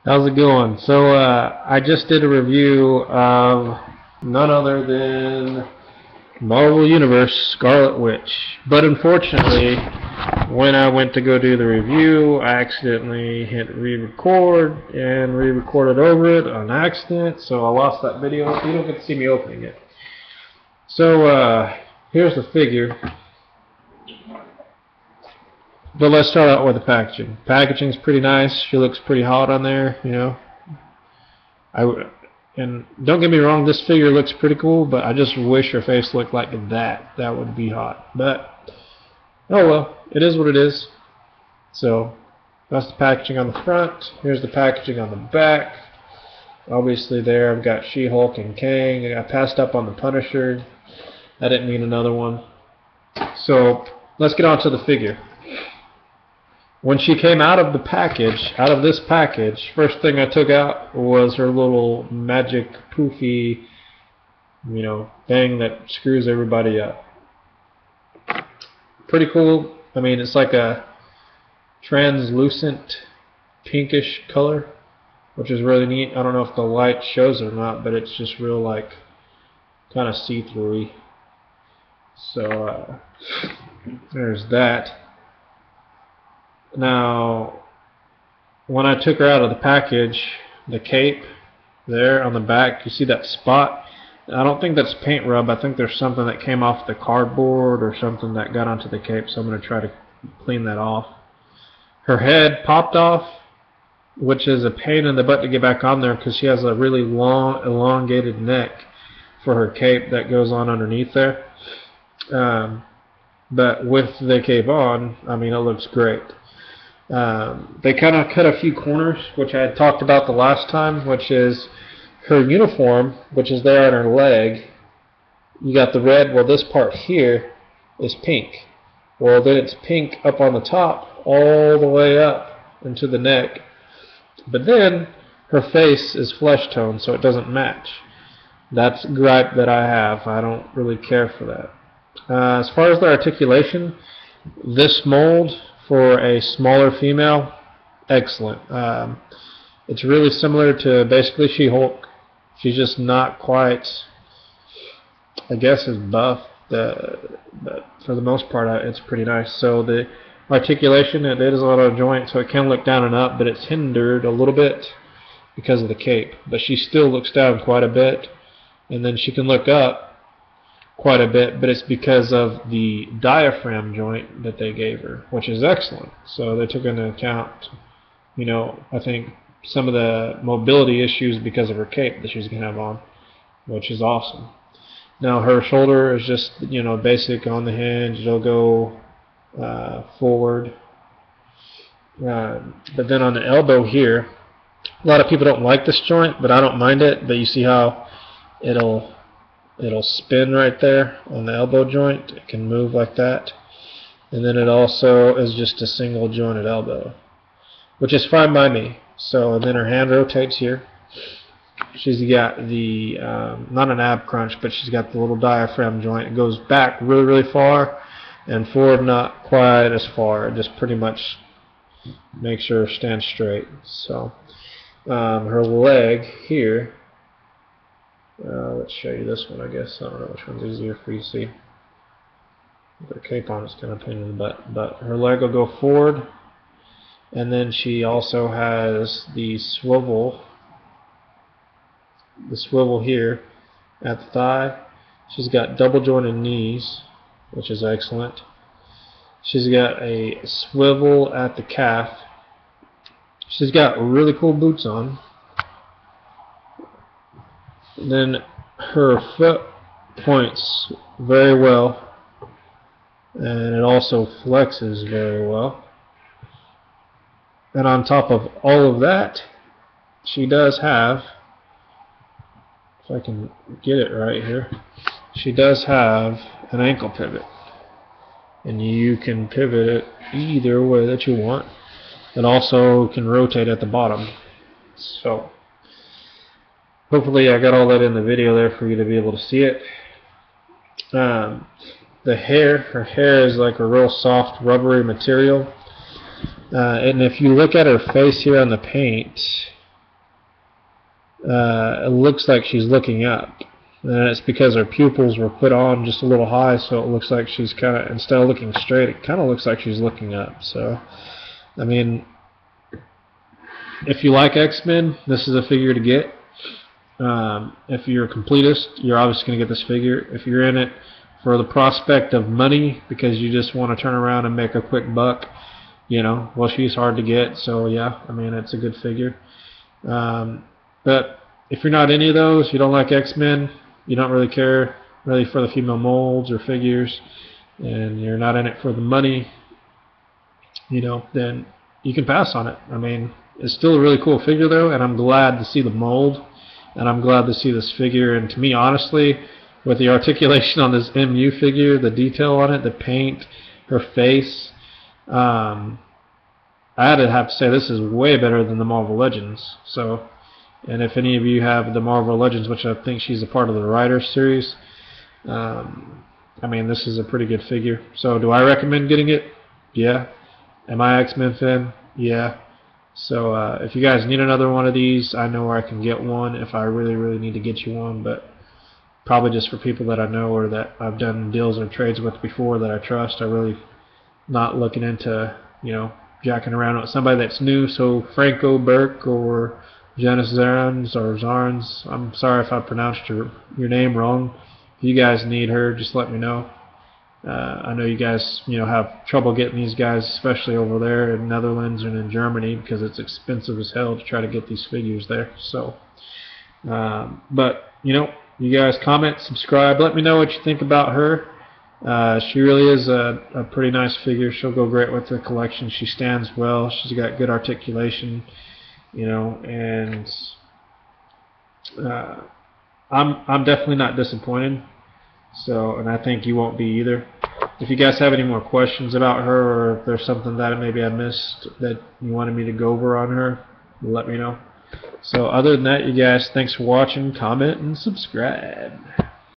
How's it going? So, I just did a review of none other than Marvel Universe Scarlet Witch. But unfortunately, when I went to go do the review, I accidentally hit re-record and re-recorded over it on accident, so I lost that video, so you don't get to see me opening it. So, here's the figure. But let's start out with the packaging. Packaging's pretty nice. She looks pretty hot on there, you know. And don't get me wrong, this figure looks pretty cool, but I just wish her face looked like that. That would be hot. But, oh well, it is what it is. So, that's the packaging on the front. Here's the packaging on the back. Obviously there I've got She-Hulk and Kang. I passed up on the Punisher. I didn't need another one. So, let's get on to the figure. When she came out of this package, first thing I took out was her little magic poofy, thing that screws everybody up. Pretty cool. I mean, it's like a translucent pinkish color, which is really neat. I don't know if the light shows it or not, but it's just real, like, kind of see-through-y. So, there's that. Now, when I took her out of the package, the cape there on the back, you see that spot? I don't think that's paint rub. I think there's something that came off the cardboard or something that got onto the cape, so I'm going to try to clean that off. Her head popped off, which is a pain in the butt to get back on there because she has a really long, elongated neck for her cape that goes on underneath there. But with the cape on, I mean, it looks great. They kind of cut a few corners, which I had talked about the last time, which is her uniform, which is there on her leg. You got the red. Well, this part here is pink. Well, then it's pink up on the top, all the way up into the neck. But then her face is flesh tone, so it doesn't match. That's a gripe that I have. I don't really care for that. As far as the articulation, this mold for a smaller female, excellent. It's really similar to basically She-Hulk. She's just not quite, I guess, as buff. But for the most part, it's pretty nice. So the articulation, it is a lot of joint, so it can look down and up, but it's hindered a little bit because of the cape. But she still looks down quite a bit, and then she can look up quite a bit, but it's because of the diaphragm joint that they gave her, which is excellent. So they took into account, I think some of the mobility issues because of her cape that she's going to have on, which is awesome. Now her shoulder is just, basic on the hinge. It'll go forward. But then on the elbow here, a lot of people don't like this joint, but I don't mind it. But you see how it'll spin right there on the elbow joint. It can move like that. And then it also is just a single jointed elbow, which is fine by me. So, and then her hand rotates here. She's got the, not an ab crunch, but she's got the little diaphragm joint. It goes back really, really far, and forward not quite as far. It just pretty much makes her stand straight. So, her leg here, let's show you this one, I guess. I don't know which one's easier for you to see. With her cape on, it's kind of a pain in the butt. But her leg will go forward, and then she also has the swivel here at the thigh. She's got double jointed knees, which is excellent. She's got a swivel at the calf. She's got really cool boots on. Then her foot points very well, and it also flexes very well. And on top of all of that, she does have, if I can get it right here, she does have an ankle pivot, and you can pivot it either way that you want. It also can rotate at the bottom. So hopefully I got all that in the video there for you to be able to see it. The hair, her hair is like a real soft rubbery material. And if you look at her face here on the paint, it looks like she's looking up. And it's because her pupils were put on just a little high, so it looks like she's kind of, instead of looking straight, it kind of looks like she's looking up. So, I mean, if you like X-Men, this is a figure to get. If you're a completist, you're obviously going to get this figure. If you're in it for the prospect of money because you just want to turn around and make a quick buck, you know, well, she's hard to get. So, yeah, I mean, it's a good figure. But if you're not any of those, you don't like X-Men, you don't really care really for the female molds or figures, and you're not in it for the money, you know, then you can pass on it. I mean, it's still a really cool figure though, and I'm glad to see the mold, and I'm glad to see this figure. And to me, honestly, with the articulation on this MU figure, the detail on it, the paint, her face, I had to have to say this is way better than the Marvel Legends. So, and if any of you have the Marvel Legends, which I think she's a part of the Riders series, I mean, this is a pretty good figure. So do I recommend getting it? Yeah. Am I X-Men fan? Yeah. So if you guys need another one of these, I know where I can get one if I really, really need to get you one, but probably just for people that I know or that I've done deals or trades with before that I trust. I really not looking into, you know, jacking around with somebody that's new. So Franco Burke or Janice Zarans or Zarns, I'm sorry if I pronounced your name wrong. If you guys need her, just let me know. I know you guys, you know, have trouble getting these guys, especially over there in Netherlands and in Germany, because it's expensive as hell to try to get these figures there. So, but you know, you guys comment, subscribe, let me know what you think about her. She really is a pretty nice figure. She'll go great with the collection. She stands well. She's got good articulation, you know, and I'm definitely not disappointed. So, and I think you won't be either. If you guys have any more questions about her, or if there's something that maybe I missed that you wanted me to go over on her, let me know. So other than that, you guys, thanks for watching, comment, and subscribe.